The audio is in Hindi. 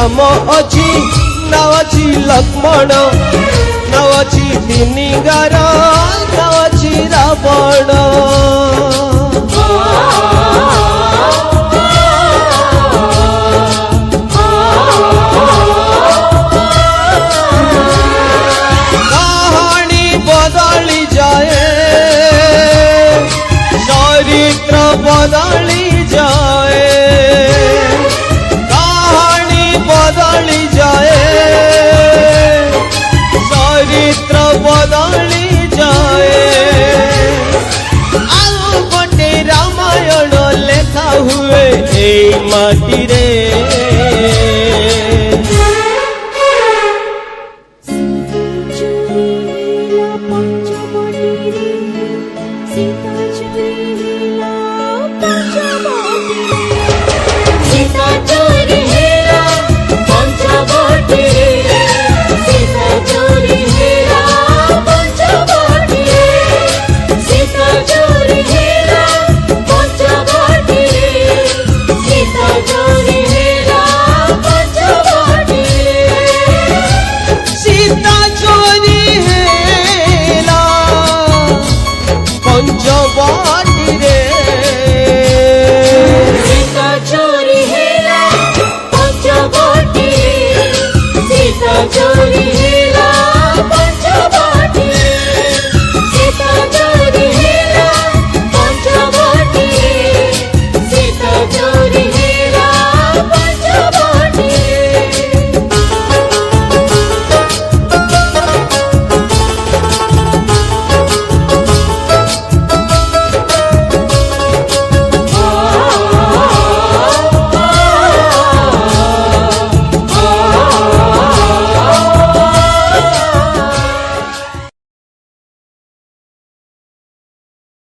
राम अच्छी नाव अच्छी लक्ष्मण नाव अच्छी दिनिगार नाव अच्छी रावण कहानी बदली जाए चरित्र बदली जाए कहानी बदली जाए चरित्र बदली जाए आउ गोटे रामायण लेखा हुए ए माटी रे सीता चुरी ला पंचवटी